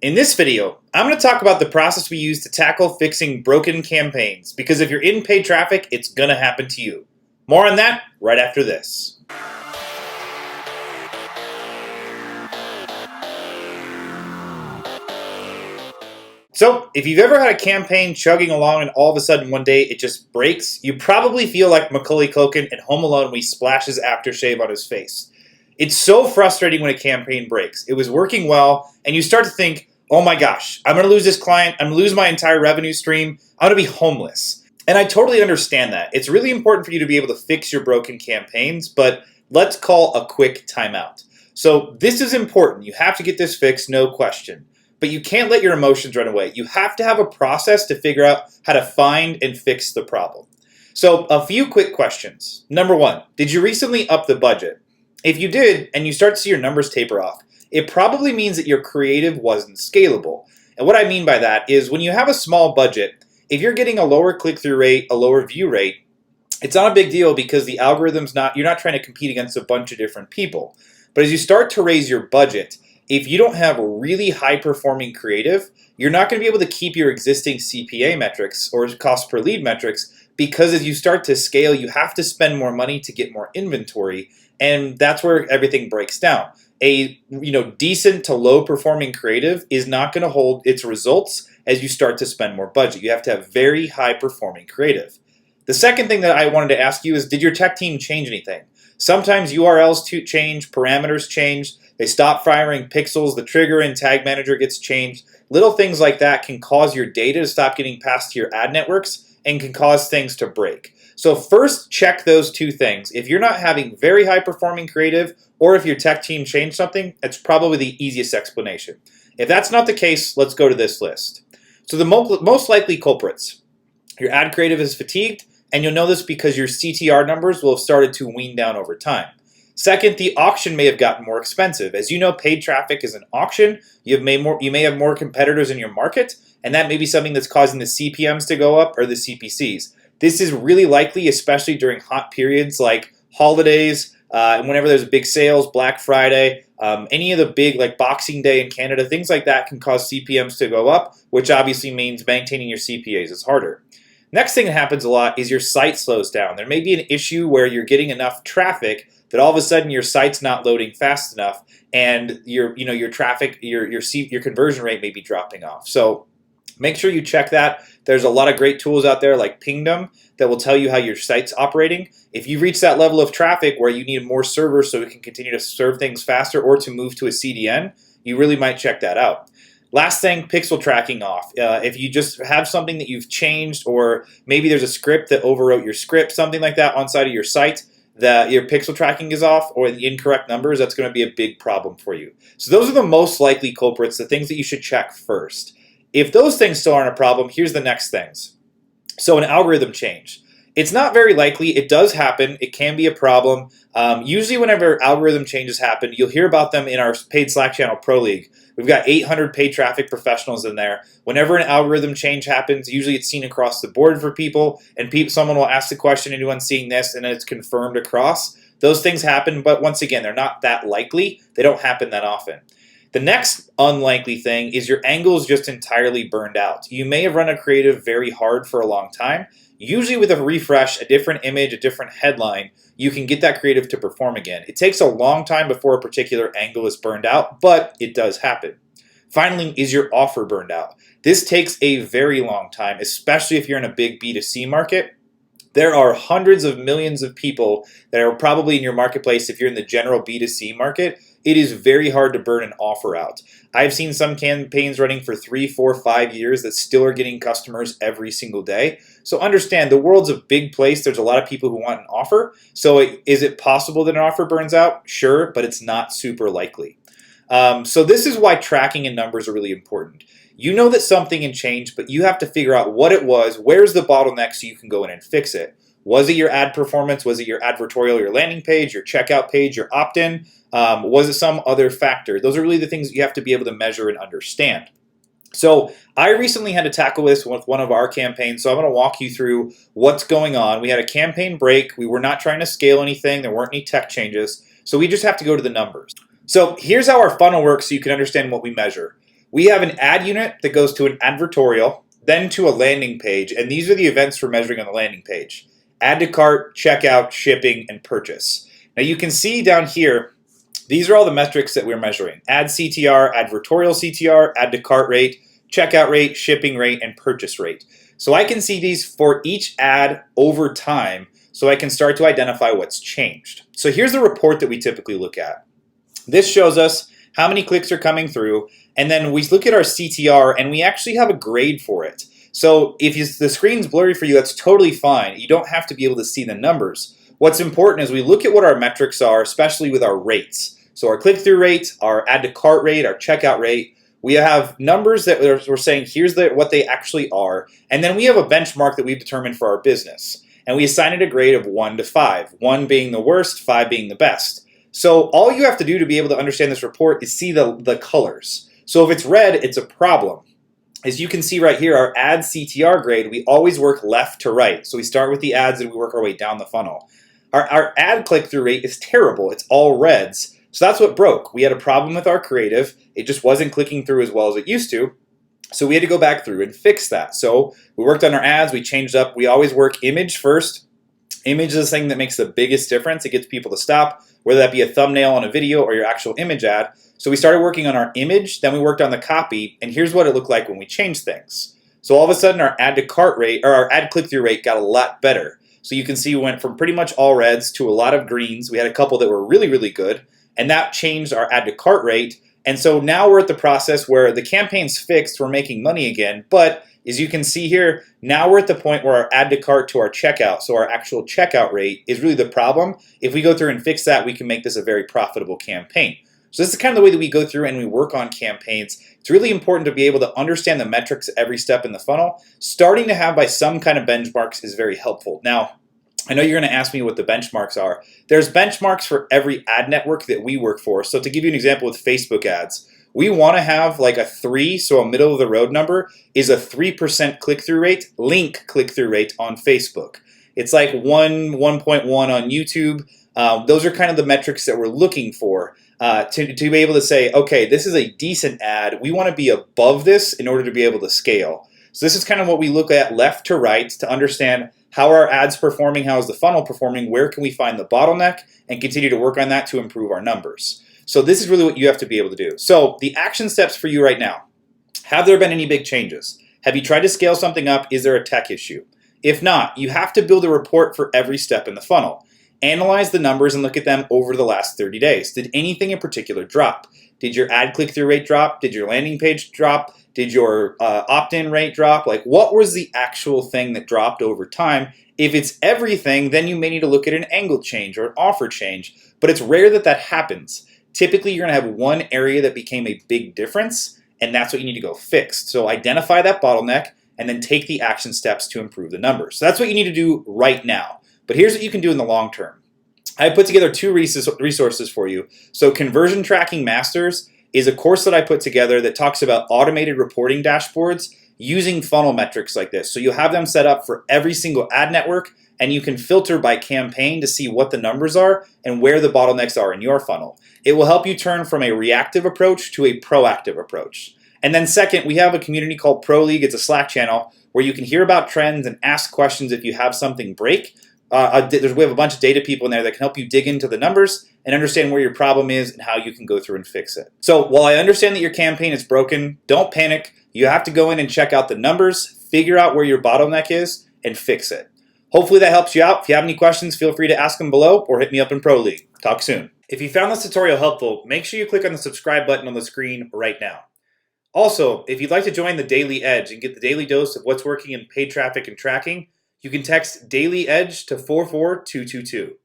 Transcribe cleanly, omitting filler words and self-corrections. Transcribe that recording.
In this video, I'm going to talk about the process we use to tackle fixing broken campaigns, because if you're in paid traffic, it's going to happen to you. More on that right after this. So, if you've ever had a campaign chugging along and all of a sudden one day it just breaks, you probably feel like Macaulay Culkin in Home Alone when he splashes aftershave on his face. It's so frustrating when a campaign breaks. It was working well, and you start to think, oh my gosh, I'm going to lose this client, I'm going to lose my entire revenue stream, I'm going to be homeless. And I totally understand that. It's really important for you to be able to fix your broken campaigns, but let's call a quick timeout. So this is important. You have to get this fixed, no question. But you can't let your emotions run away. You have to have a process to figure out how to find and fix the problem. So a few quick questions. Number one, did you recently up the budget? If you did, and you start to see your numbers taper off, it probably means that your creative wasn't scalable. And what I mean by that is when you have a small budget, if you're getting a lower click-through rate, a lower view rate, it's not a big deal because the algorithm's you're not trying to compete against a bunch of different people. But as you start to raise your budget, if you don't have really high-performing creative, you're not going to be able to keep your existing CPA metrics or cost per lead metrics, because as you start to scale, you have to spend more money to get more inventory, and that's where everything breaks down. A decent to low-performing creative is not going to hold its results as you start to spend more budget. You have to have very high-performing creative. The second thing that I wanted to ask you is, did your tech team change anything? Sometimes URLs change, parameters change, they stop firing pixels, the trigger and tag manager gets changed. Little things like that can cause your data to stop getting passed to your ad networks and can cause things to break. So first, check those two things. If you're not having very high performing creative, or if your tech team changed something, that's probably the easiest explanation. If that's not the case, let's go to this list. So the most likely culprits. Your ad creative is fatigued, and you'll know this because your CTR numbers will have started to wean down over time. Second, the auction may have gotten more expensive. As you know, paid traffic is an auction. You may have more competitors in your market, and that may be something that's causing the CPMs to go up or the CPCs. This is really likely, especially during hot periods like holidays, and whenever there's big sales, Black Friday, any of the big like Boxing Day in Canada, things like that can cause CPMs to go up, which obviously means maintaining your CPAs is harder. Next thing that happens a lot is your site slows down. There may be an issue where you're getting enough traffic that all of a sudden your site's not loading fast enough, and your traffic, your conversion rate may be dropping off. So make sure you check that. There's a lot of great tools out there like Pingdom that will tell you how your site's operating. If you reach that level of traffic where you need more servers so it can continue to serve things faster or to move to a CDN, you really might check that out. Last thing, pixel tracking off. If you just have something that you've changed, or maybe there's a script that overwrote your script, something like that on side of your site, that your pixel tracking is off or the incorrect numbers, that's going to be a big problem for you. So those are the most likely culprits, the things that you should check first. If those things still aren't a problem, here's the next things. So an algorithm change. It's not very likely. It does happen. It can be a problem. Usually whenever algorithm changes happen, you'll hear about them in our paid Slack channel, Pro League. We've got 800 paid traffic professionals in there. Whenever an algorithm change happens, usually it's seen across the board for people, and someone will ask the question, anyone's seeing this, and it's confirmed across. Those things happen, but once again, they're not that likely. They don't happen that often. The next unlikely thing is your angle is just entirely burned out. You may have run a creative very hard for a long time. Usually with a refresh, a different image, a different headline, you can get that creative to perform again. It takes a long time before a particular angle is burned out, but it does happen. Finally, is your offer burned out? This takes a very long time, especially if you're in a big B2C market. There are hundreds of millions of people that are probably in your marketplace. If you're in the general B2C market, it is very hard to burn an offer out. I've seen some campaigns running for 3, 4, 5 years that still are getting customers every single day. So understand, the world's a big place. There's a lot of people who want an offer. So is it possible that an offer burns out? Sure, but it's not super likely. So this is why tracking and numbers are really important. You know that something can change, but you have to figure out what it was, where's the bottleneck so you can go in and fix it. Was it your ad performance? Was it your advertorial, your landing page, your checkout page, your opt-in? Was it some other factor? Those are really the things that you have to be able to measure and understand. So I recently had to tackle this with one of our campaigns, so I'm going to walk you through what's going on. We had a campaign break. We were not trying to scale anything. There weren't any tech changes. So we just have to go to the numbers. So here's how our funnel works so you can understand what we measure. We have an ad unit that goes to an advertorial, then to a landing page, and these are the events we're measuring on the landing page. Add to cart, checkout, shipping, and purchase. Now you can see down here, these are all the metrics that we're measuring. Ad CTR, advertorial CTR, add to cart rate, checkout rate, shipping rate, and purchase rate. So I can see these for each ad over time, so I can start to identify what's changed. So here's the report that we typically look at. This shows us how many clicks are coming through, and then we look at our CTR, and we actually have a grade for it. So if the screen's blurry for you, that's totally fine. You don't have to be able to see the numbers. What's important is we look at what our metrics are, especially with our rates. So our click-through rate, our add-to-cart rate, our checkout rate. We have numbers that we're saying here's what they actually are, and then we have a benchmark that we've determined for our business. And we assign it a grade of 1 to 5, 1 being the worst, 5 being the best. So all you have to do to be able to understand this report is see the colors. So if it's red, it's a problem. As you can see right here, our ad CTR grade, we always work left to right. So we start with the ads and we work our way down the funnel. Our ad click-through rate is terrible. It's all reds. So that's what broke. We had a problem with our creative. It just wasn't clicking through as well as it used to. So we had to go back through and fix that. So we worked on our ads. We changed up. We always work image first. Image is the thing that makes the biggest difference. It gets people to stop, whether that be a thumbnail on a video or your actual image ad. So we started working on our image, then we worked on the copy, and here's what it looked like when we changed things. So all of a sudden our add to cart rate, or our ad click-through rate got a lot better. So you can see we went from pretty much all reds to a lot of greens. We had a couple that were really, really good, and that changed our add to cart rate. And so now we're at the process where the campaign's fixed, we're making money again, but as you can see here, now we're at the point where our add to cart to our checkout, so our actual checkout rate is really the problem. If we go through and fix that, we can make this a very profitable campaign. So this is kind of the way that we go through and we work on campaigns. It's really important to be able to understand the metrics every step in the funnel. Starting to have by some kind of benchmarks is very helpful. Now, I know you're going to ask me what the benchmarks are. There's benchmarks for every ad network that we work for. So to give you an example with Facebook ads, we want to have like a 3, so a middle of the road number is a 3% click-through rate, link click-through rate on Facebook. It's like 1.1 on YouTube. Those are kind of the metrics that we're looking for to be able to say, okay, this is a decent ad. We want to be above this in order to be able to scale. So this is kind of what we look at left to right to understand how are our ads performing, how is the funnel performing, where can we find the bottleneck, and continue to work on that to improve our numbers. So this is really what you have to be able to do. So the action steps for you right now. Have there been any big changes? Have you tried to scale something up? Is there a tech issue? If not, you have to build a report for every step in the funnel. Analyze the numbers and look at them over the last 30 days. Did anything in particular drop? Did your ad click-through rate drop? Did your landing page drop? Did your opt-in rate drop? Like, what was the actual thing that dropped over time? If it's everything, then you may need to look at an angle change or an offer change, but it's rare that that happens. Typically, you're gonna have one area that became a big difference, and that's what you need to go fix. So identify that bottleneck and then take the action steps to improve the numbers. So that's what you need to do right now. But here's what you can do in the long term. I put together 2 resources for you. So Conversion Tracking Masters is a course that I put together that talks about automated reporting dashboards using funnel metrics like this. So you'll have them set up for every single ad network, and you can filter by campaign to see what the numbers are and where the bottlenecks are in your funnel. It will help you turn from a reactive approach to a proactive approach. And then second, we have a community called Pro League. It's a Slack channel where you can hear about trends and ask questions if you have something break. We have a bunch of data people in there that can help you dig into the numbers and understand where your problem is and how you can go through and fix it. So while I understand that your campaign is broken, don't panic. You have to go in and check out the numbers, figure out where your bottleneck is, and fix it. Hopefully that helps you out. If you have any questions, feel free to ask them below or hit me up in Pro League. Talk soon. If you found this tutorial helpful, make sure you click on the subscribe button on the screen right now. Also, if you'd like to join the Daily Edge and get the daily dose of what's working in paid traffic and tracking, you can text Daily Edge to 44222.